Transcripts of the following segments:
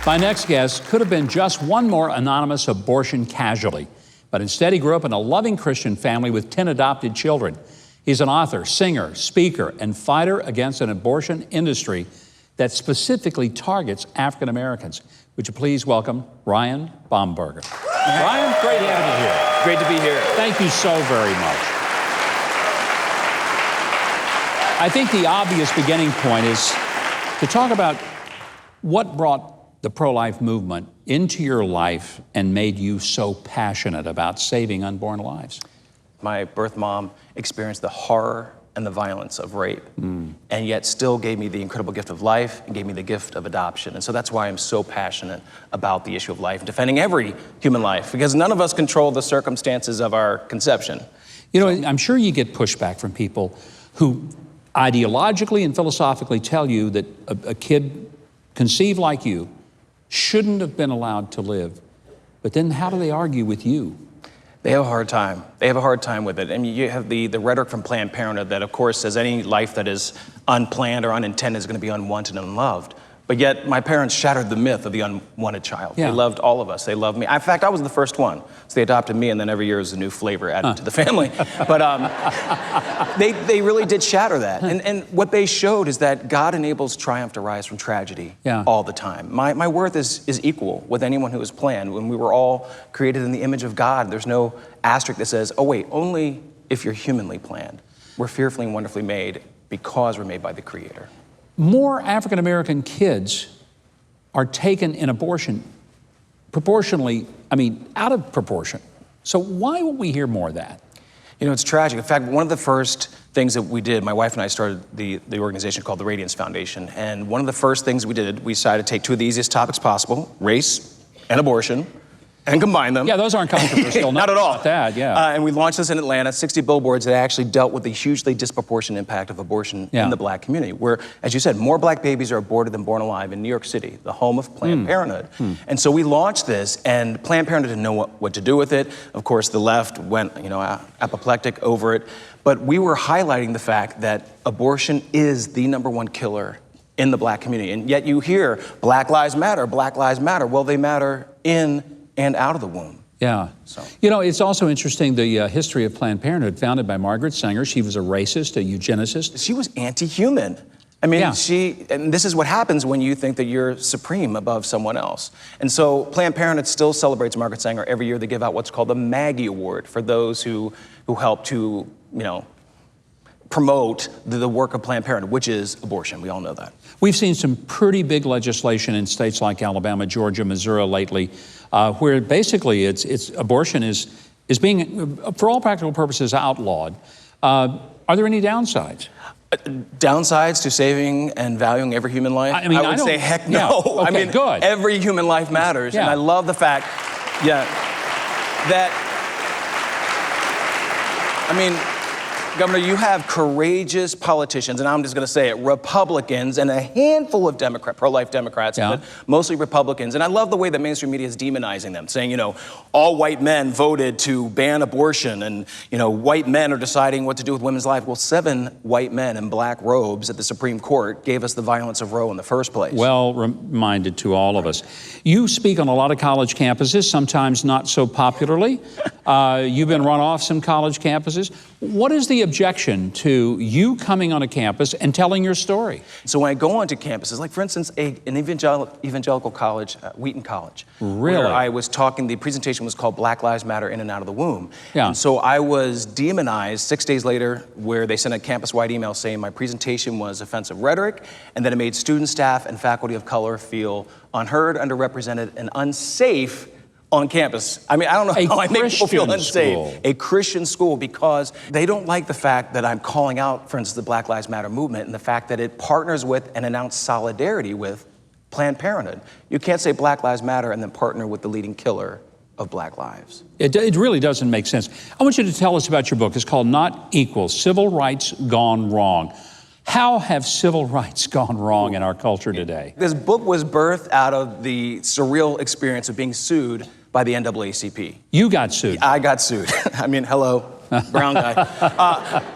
My next guest could have been just one more anonymous abortion casualty, but instead he grew up in a loving Christian family with 10 adopted children. He's an author, singer, speaker, and fighter against an abortion industry that specifically targets African Americans. Would you please welcome Ryan Bomberger? Ryan, great having you here. Great to be here. Thank you so very much. I think the obvious beginning point is to talk about what brought the pro-life movement into your life and made you so passionate about saving unborn lives. My birth mom experienced the horror and the violence of rape, and yet still gave me the incredible gift of life and gave me the gift of adoption. And so that's why I'm so passionate about the issue of life, defending every human life, because none of us control the circumstances of our conception. You know, I'm sure you get pushback from people who ideologically and philosophically tell you that a kid conceived like you shouldn't have been allowed to live. But then how do they argue with you? They have a hard time. They have a hard time with it. I mean, you have the rhetoric from Planned Parenthood that, of course, says any life that is unplanned or unintended is going to be unwanted and unloved. But yet, my parents shattered the myth of the unwanted child. Yeah. They loved all of us. They loved me. In fact, I was the first one. So they adopted me, and then every year is a new flavor added to the family. But they really did shatter that. And what they showed is that God enables triumph to rise from tragedy all the time. My worth is equal with anyone who is planned. When we were all created in the image of God, there's no asterisk that says, oh wait, only if you're humanly planned. We're fearfully and wonderfully made because we're made by the Creator. More African American kids are taken in abortion proportionally, out of proportion. So why won't we hear more of that? You know, it's tragic. In fact, one of the first things that we did, my wife and I started the organization called the Radiance Foundation. And one of the first things we did, we decided to take two of the easiest topics possible, race and abortion, and combine them. Yeah, those aren't controversial. Not at all. About that, yeah. And we launched this in Atlanta, 60 billboards that actually dealt with the hugely disproportionate impact of abortion in the Black community, where, as you said, more Black babies are aborted than born alive in New York City, the home of Planned Parenthood. And so we launched this, and Planned Parenthood didn't know what to do with it. Of course, the left went, apoplectic over it. But we were highlighting the fact that abortion is the #1 killer in the Black community. And yet you hear, Black Lives Matter, Black Lives Matter. Well, they matter in and out of the womb. Yeah. So. You know, it's also interesting, the history of Planned Parenthood, founded by Margaret Sanger. She was a racist, a eugenicist. She was anti-human. I mean, and this is what happens when you think that you're supreme above someone else. And so Planned Parenthood still celebrates Margaret Sanger. Every year they give out what's called the Maggie Award for those who help to, promote the work of Planned Parenthood, which is abortion. We all know that. We've seen some pretty big legislation in states like Alabama, Georgia, Missouri lately, where basically abortion is being, for all practical purposes, outlawed. Are there any downsides? Downsides to saving and valuing every human life? I would say heck no. Yeah. Okay, good. Every human life matters. Yeah. And I love the fact, Governor, you have courageous politicians, and I'm just going to say it, Republicans and a handful of pro-life Democrats, but mostly Republicans. And I love the way that mainstream media is demonizing them, saying, all white men voted to ban abortion, and, white men are deciding what to do with women's lives. Well, 7 white men in black robes at the Supreme Court gave us the violence of Roe in the first place. Well reminded to all of us. You speak on a lot of college campuses, sometimes not so popularly. You've been run off some college campuses. What is the objection to you coming on a campus and telling your story? So when I go onto campuses, like for instance, an evangelical college, Wheaton College, where I was talking, the presentation was called Black Lives Matter in and out of the womb. Yeah. And so I was demonized 6 days later, where they sent a campus-wide email saying my presentation was offensive rhetoric, and that it made student, staff, and faculty of color feel unheard, underrepresented, and unsafe on campus. I don't know how I make people feel unsafe. A Christian school, because they don't like the fact that I'm calling out, for instance, the Black Lives Matter movement, and the fact that it partners with and announces solidarity with Planned Parenthood. You can't say Black Lives Matter and then partner with the leading killer of Black lives. It really doesn't make sense. I want you to tell us about your book. It's called Not Equal: Civil Rights Gone Wrong. How have civil rights gone wrong in our culture today? This book was birthed out of the surreal experience of being sued by the NAACP. You got sued? I got sued. Hello. brown guy.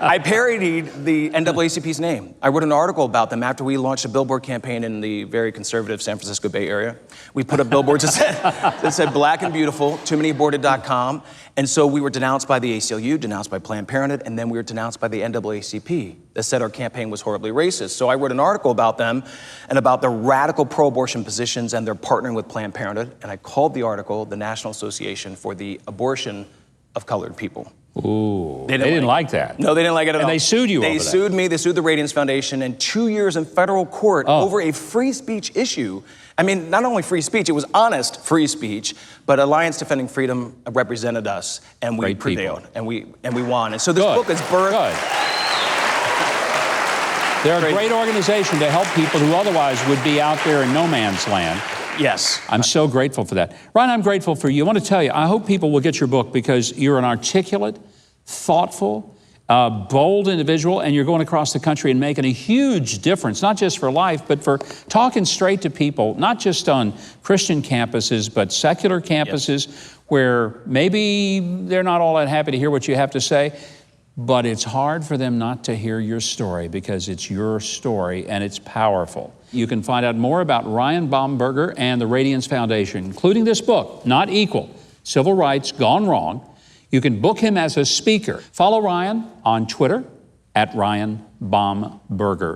I parodied the NAACP's name. I wrote an article about them after we launched a billboard campaign in the very conservative San Francisco Bay Area. We put up billboards that said black and beautiful, toomany-aborted.com. And so we were denounced by the ACLU, denounced by Planned Parenthood, and then we were denounced by the NAACP that said our campaign was horribly racist. So I wrote an article about them and about their radical pro-abortion positions and their partnering with Planned Parenthood. And I called the article the National Association for the Abortion of Colored People. Ooh, they didn't like that. No, they didn't like it at all. And they sued you over that. They sued me, they sued the Radiance Foundation, and 2 years in federal court over a free speech issue. I mean, not only free speech, it was honest free speech, but Alliance Defending Freedom represented us, and we prevailed, and we won. And so this book is birthed. Good. They're a great organization to help people who otherwise would be out there in no man's land. Yes. I'm so grateful for that. Ryan, I'm grateful for you. I want to tell you, I hope people will get your book because you're an articulate, thoughtful, bold individual, and you're going across the country and making a huge difference, not just for life, but for talking straight to people, not just on Christian campuses, but secular campuses where maybe they're not all that happy to hear what you have to say, but it's hard for them not to hear your story because it's your story and it's powerful. You can find out more about Ryan Bomberger and the Radiance Foundation, including this book, Not Equal, Civil Rights Gone Wrong. You can book him as a speaker. Follow Ryan on Twitter @Ryan Bomberger.